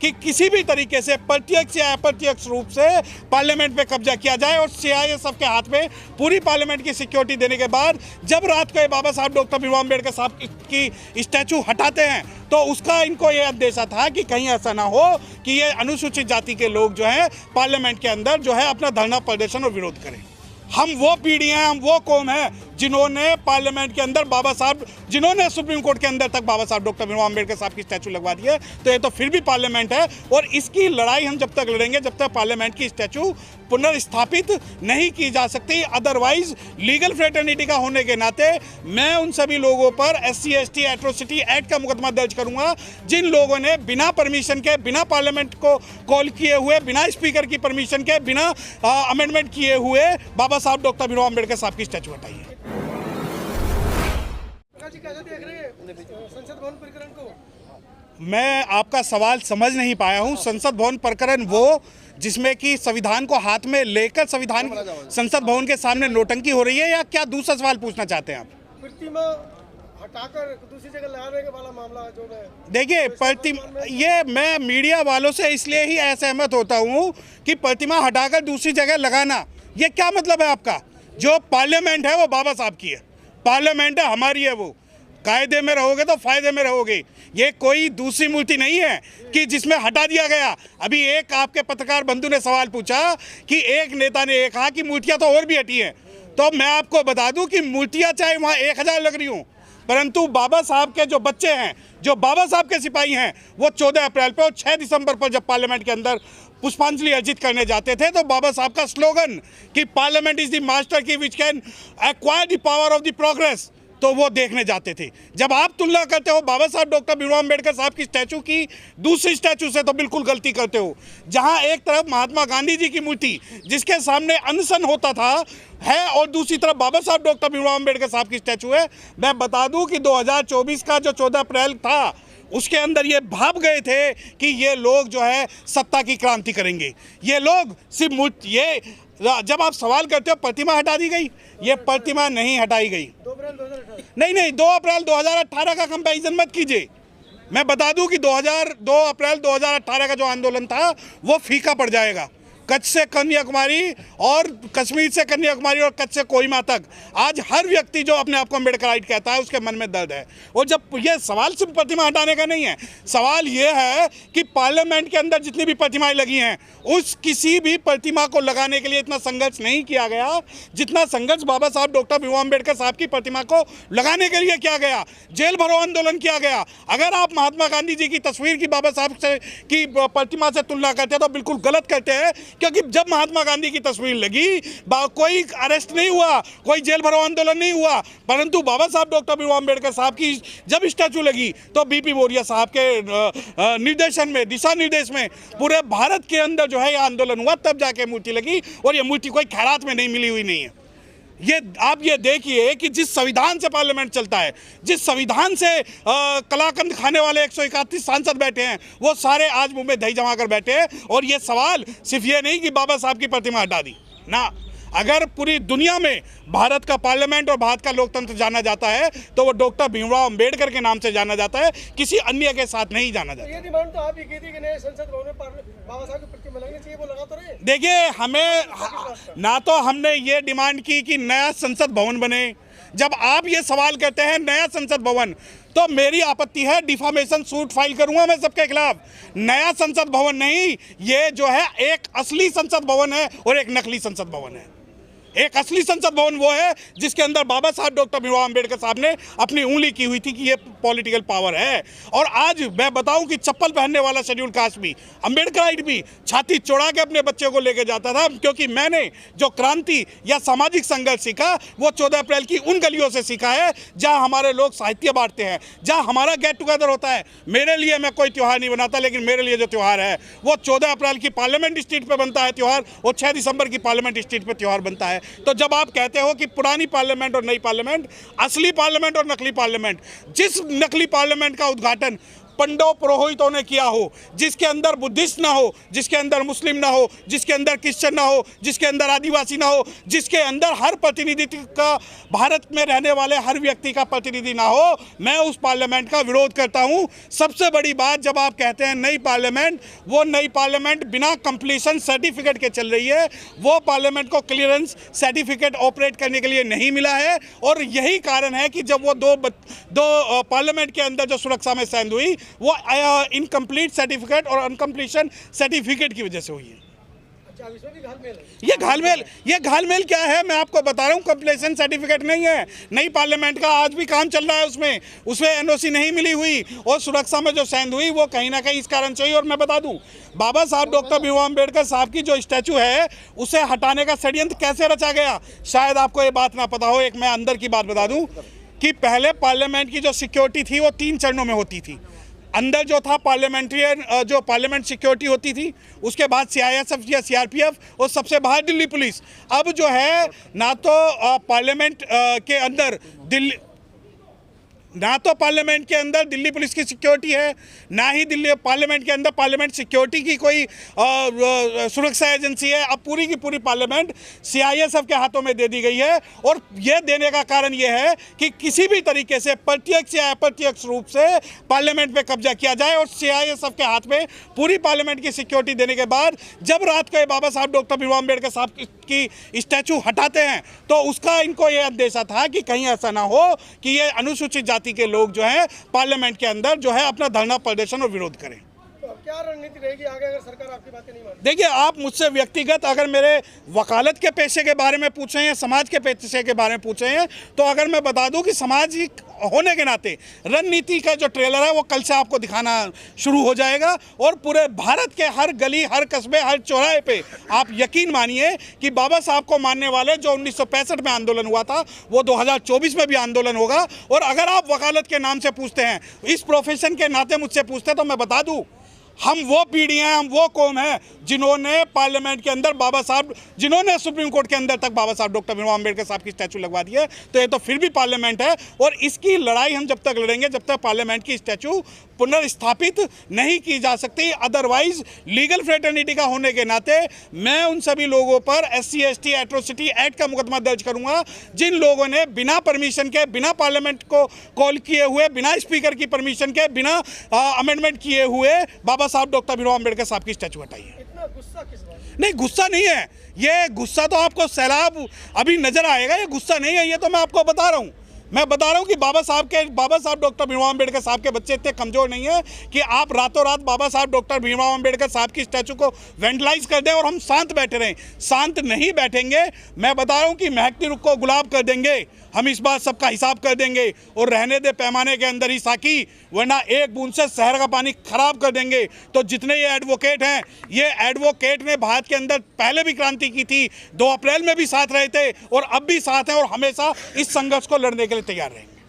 कि किसी भी तरीके से प्रत्यक्ष या अप्रत्यक्ष रूप से पार्लियामेंट पे कब्जा किया जाए और सीआईएसएफ के हाथ में पूरी पार्लियामेंट की सिक्योरिटी देने के बाद जब रात को ये बाबा साहब डॉक्टर भीमराव अम्बेडकर साहब की स्टैचू हटाते हैं तो उसका इनको ये अंदेशा था कि कहीं ऐसा ना हो कि ये अनुसूचित जाति के लोग जो है पार्लियामेंट के अंदर जो है अपना धरना प्रदर्शन और विरोध करें। हम वो पीढ़ी हैं, हम वो कौम है जिन्होंने पार्लियामेंट के अंदर बाबा साहब, जिन्होंने सुप्रीम कोर्ट के अंदर तक बाबा साहब डॉक्टर भीमराव अम्बेडकर साहब की स्टैचू लगवा दी है। तो ये तो फिर भी पार्लियामेंट है और इसकी लड़ाई हम जब तक लड़ेंगे जब तक पार्लियामेंट की स्टैचू पुनर्स्थापित नहीं की जा सकती। अदरवाइज लीगल फ्रेटर्निटी का होने के नाते मैं उन सभी लोगों पर SC/ST एट्रोसिटी एक्ट का मुकदमा दर्ज करूंगा जिन लोगों ने बिना परमिशन के, बिना पार्लियामेंट को कॉल किए हुए, बिना स्पीकर की परमिशन के, बिना अमेंडमेंट किए हुए बाबा साहब डॉक्टर भीमराव अम्बेडकर साहब की स्टैचू हटाई है। कैसे देख रहे हैं संसद भवन प्रकरण को? मैं आपका सवाल समझ नहीं पाया हूं। संसद भवन प्रकरण वो जिसमें कि संविधान को हाथ में लेकर संसद भवन के सामने नोटंकी हो रही है या क्या दूसरा सवाल पूछना चाहते हैं आप? प्रतिमा हटाकर दूसरी जगह लगाने वाला मामला जो है, देखिए प्रतिमा, ये मैं मीडिया वालों से इसलिए ही असहमत होता हूँ कि प्रतिमा हटाकर दूसरी जगह लगाना, ये क्या मतलब है आपका? जो पार्लियामेंट है वो बाबा साहब की है, पार्लियामेंट है हमारी है, वो कायदे में रहोगे तो फायदे में रहोगे। ये कोई दूसरी मूर्ति नहीं है कि जिसमें हटा दिया गया। अभी एक आपके पत्रकार बंधु ने सवाल पूछा कि एक नेता ने कहा कि मूर्तियां तो और भी हटी हैं, तो मैं आपको बता दूं कि मूर्तियां चाहे वहाँ 1000 लग रही हों, परंतु बाबा साहब के जो बच्चे हैं, जो बाबा साहब के सिपाही हैं, वो 14 अप्रैल पर और 6 दिसंबर पर जब पार्लियामेंट के अंदर पुष्पांजलि अर्जित करने जाते थे तो बाबा साहब का स्लोगन कि पार्लियामेंट इज द मास्टर की which can acquire the power of the progress, तो वो देखने जाते थे। जब आप तुलना करते हो बाबा साहब डॉक्टर भीमराव अम्बेडकर साहब की स्टैचू की दूसरी स्टैचू से तो बिल्कुल गलती करते हो। जहां एक तरफ महात्मा गांधी जी की मूर्ति जिसके सामने अनशन होता था है और दूसरी तरफ बाबा साहब डॉक्टर भीमराव अम्बेडकर साहब की स्टैचू है। मैं बता दूं कि 2024 का जो 14 अप्रैल था उसके अंदर ये भाप गए थे कि ये लोग जो है सत्ता की क्रांति करेंगे। ये लोग सिर्फ मूर्ति, ये जब आप सवाल करते हो प्रतिमा हटा दी गई, ये प्रतिमा नहीं हटाई गई। 2 अप्रैल 2018 नहीं 2 अप्रैल 2018 का कंपैरिजन मत कीजिए। मैं बता दूं कि 2 अप्रैल 2018 का जो आंदोलन था वो फीका पड़ जाएगा। कच्छ से कन्याकुमारी और कश्मीर से कन्याकुमारी और कच्छ से कोहिमा तक आज हर व्यक्ति जो अपने आप को अम्बेडकराइट कहता है उसके मन में दर्द है। और जब ये सवाल सिर्फ प्रतिमा हटाने का नहीं है, सवाल ये है कि पार्लियामेंट के अंदर जितनी भी प्रतिमाएं लगी हैं उस किसी भी प्रतिमा को लगाने के लिए इतना संघर्ष नहीं किया गया जितना संघर्ष बाबा साहब डॉक्टर भीमराव अम्बेडकर साहब की प्रतिमा को लगाने के लिए किया गया। जेल भरो आंदोलन किया गया। अगर आप महात्मा गांधी जी की तस्वीर की बाबा साहब से की प्रतिमा से तुलना करते हैं तो बिल्कुल गलत करते हैं, क्योंकि जब महात्मा गांधी की तस्वीर लगी कोई अरेस्ट नहीं हुआ, कोई जेल भरो आंदोलन नहीं हुआ, परंतु बाबा साहब डॉक्टर भीमराव अम्बेडकर साहब की जब स्टैचू लगी तो BP मौर्य साहब के निर्देशन में, दिशा निर्देश में पूरे भारत के अंदर जो है ये आंदोलन हुआ, तब जाके मूर्ति लगी। और ये मूर्ति कोई खैरात में नहीं मिली हुई नहीं है। ये आप ये देखिए कि जिस संविधान से पार्लियामेंट चलता है, जिस संविधान से कलाकंद खाने वाले 131 सांसद बैठे हैं, वो सारे आज मुंह में दही जमा कर बैठे हैं। और ये सवाल सिर्फ ये नहीं कि बाबा साहब की प्रतिमा हटा दी ना, अगर पूरी दुनिया में भारत का पार्लियामेंट और भारत का लोकतंत्र जाना जाता है तो वो डॉक्टर भीमराव अम्बेडकर के नाम से जाना जाता है, किसी अन्य के साथ नहीं जाना जाता। ये डिमांड तो आप ही की थी कि नए संसद भवन में बाबा साहब की प्रतिमा लगनी चाहिए, वो लगा तो रहे। देखिए, हमें ना तो हमने ये डिमांड की कि नया संसद भवन बने। जब आप ये सवाल करते हैं नया संसद भवन, तो मेरी आपत्ति है, डिफामेशन सूट फाइल करूंगा मैं सबके खिलाफ। नया संसद भवन नहीं, ये जो है एक असली संसद भवन है और एक नकली संसद भवन है। एक असली संसद भवन वो है जिसके अंदर बाबा साहब डॉक्टर भीमराव अम्बेडकर साहब ने अपनी उंगली की हुई थी कि ये पॉलिटिकल पावर है। और आज मैं बताऊं कि चप्पल पहनने वाला शेड्यूल कास्ट भी, अम्बेडकराइट भी छाती चौड़ा के अपने बच्चे को लेके जाता था, क्योंकि मैंने जो क्रांति या सामाजिक संघर्ष सीखा वो 14 अप्रैल की उन गलियों से सीखा है जहाँ हमारे लोग साहित्य बांटते हैं, जहाँ हमारा गेट टुगेदर होता है। मेरे लिए मैं कोई त्यौहार नहीं बनाता, लेकिन मेरे लिए जो त्यौहार है वो 14 अप्रैल की पार्लियामेंट स्ट्रीट पर बनता है त्यौहार, और 6 दिसंबर की पार्लियामेंट स्ट्रीट पर त्यौहार बनता है। तो जब आप कहते हो कि पुरानी पार्लियामेंट और नई पार्लियामेंट, असली पार्लियामेंट और नकली पार्लियामेंट, जिस नकली पार्लियामेंट का उद्घाटन पंडों पुरोहितों ने किया हो, जिसके अंदर बुद्धिस्ट ना हो, जिसके अंदर मुस्लिम ना हो, जिसके अंदर क्रिश्चियन ना हो, जिसके अंदर आदिवासी ना हो, जिसके अंदर हर प्रतिनिधित्व का, भारत में रहने वाले हर व्यक्ति का प्रतिनिधि ना हो, मैं उस पार्लियामेंट का विरोध करता हूं। सबसे बड़ी बात, जब आप कहते हैं नई पार्लियामेंट, वो नई पार्लियामेंट बिना कंप्लीशन सर्टिफिकेट के चल रही है। वो पार्लियामेंट को क्लियरेंस सर्टिफिकेट ऑपरेट करने के लिए नहीं मिला है, और यही कारण है कि जब वो दो पार्लियामेंट के अंदर जो सुरक्षा में सेंध हुई, वो इनकम्प्लीट सर्टिफिकेट और अनकम्प्लीशन सर्टिफिकेट की वजह से हुई है। अच्छा, अब इसमें भी घालमेल है। ये घालमेल क्या है, मैं आपको बता रहा हूँ। कंप्लीशन सर्टिफिकेट नहीं है, नई पार्लियामेंट का आज भी काम चल रहा है, उसमें एनओसी नहीं मिली हुई, और सुरक्षा में जो सेंध हुई वो कहीं ना कहीं इस कारण से हुई। और मैं बता दूं, बाबा साहब डॉक्टर भीमराव अम्बेडकर साहब की जो स्टैचू है, उसे हटाने का षड्यंत्र कैसे रचा गया, शायद आपको ये बात ना पता हो। एक मैं अंदर की बात बता दूं कि पहले पार्लियामेंट की जो सिक्योरिटी थी वो 3 चरणों में होती थी। अंदर जो था पार्लियामेंट्रियन, जो पार्लियामेंट सिक्योरिटी होती थी, उसके बाद सीआईएसएफ या सीआरपीएफ, और सबसे बाहर दिल्ली पुलिस। अब जो है, ना तो पार्लियामेंट के अंदर दिल्ली पुलिस की सिक्योरिटी है, ना ही दिल्ली पार्लियामेंट के अंदर पार्लियामेंट सिक्योरिटी की कोई सुरक्षा एजेंसी है। अब पूरी की पूरी पार्लियामेंट सीआईएसएफ के हाथों में दे दी गई है, और यह देने का कारण यह है कि किसी भी तरीके से प्रत्यक्ष या अप्रत्यक्ष रूप से पार्लियामेंट पे कब्जा किया जाए। और सीआईएसएफ के हाथ में पूरी पार्लियामेंट की सिक्योरिटी देने के बाद जब रात को बाबा साहब डॉक्टर भीमराव अम्बेडकर साहब की स्टैचू हटाते हैं, तो उसका इनको यह अंदेशा था कि कहीं ऐसा ना हो कि ये अनुसूचित जाति के लोग जो है पार्लियामेंट के अंदर जो है अपना धरना प्रदर्शन और विरोध करें। तो अब क्या रणनीति रहेगी आगे अगर सरकार आपकी बातें नहीं मानती? देखिए, आप मुझसे व्यक्तिगत अगर मेरे वकालत के पेशे के बारे में पूछ रहे हैं, समाज के पेशे के बारे में पूछ रहे हैं, तो अगर मैं बता दूं कि सामाजिक होने के नाते रणनीति का जो ट्रेलर है वो कल से आपको दिखाना शुरू हो जाएगा, और पूरे भारत के हर गली, हर कस्बे, हर चौराहे पे आप यकीन मानिए कि बाबा साहब को मानने वाले जो 1965 में आंदोलन हुआ था, वो 2024 में भी आंदोलन होगा। और अगर आप वकालत के नाम से पूछते हैं, इस प्रोफेशन के नाते मुझसे पूछते हैं, तो मैं बता दूं, हम वो पीढ़ी हैं, हम वो कौम है जिन्होंने पार्लियामेंट के अंदर जिन्होंने सुप्रीम कोर्ट के अंदर तक बाबा साहब डॉक्टर भीमराव अम्बेडकर साहब की स्टैचू लगवा दी है। तो ये तो फिर भी पार्लियामेंट है, और इसकी लड़ाई हम जब तक लड़ेंगे जब तक पार्लियामेंट की स्टैचू पुनर्स्थापित नहीं की जा सकती। अदरवाइज लीगल फ्रेटर्निटी का होने के नाते मैं उन सभी लोगों पर SC/ST एट्रोसिटी एक्ट का मुकदमा दर्ज करूंगा, जिन लोगों ने बिना परमिशन के, बिना पार्लियामेंट को कॉल किए हुए, बिना स्पीकर की परमिशन के, बिना अमेंडमेंट किए हुए बाबा साहब डॉक्टर भीमराव अम्बेडकर साहब की स्टैचू हटाई है। इतना गुस्सा किस बात? नहीं, गुस्सा नहीं है ये। गुस्सा तो आपको सैलाब अभी नजर आएगा, ये गुस्सा नहीं है। ये तो मैं आपको बता रहा हूँ, कि बाबा साहब डॉक्टर भीमराव अम्बेडकर साहब के बच्चे इतने कमजोर नहीं है कि आप रातों रात बाबा साहब डॉक्टर भीमराव अम्बेडकर साहब की स्टैचू को वेंडलाइज कर दें और हम शांत बैठे रहें। शांत नहीं बैठेंगे। मैं बता रहा हूँ कि महकती रुख को गुलाब कर देंगे। हम इस बार सबका हिसाब कर देंगे, और रहने दे पैमाने के अंदर ही साकी, वरना एक बूंद से शहर का पानी खराब कर देंगे। तो जितने ये एडवोकेट हैं, ये एडवोकेट ने भारत के अंदर पहले भी क्रांति की थी, 2 अप्रैल में भी साथ रहे थे, और अब भी साथ हैं, और हमेशा इस संघर्ष को लड़ने के लिए तैयार रहेंगे।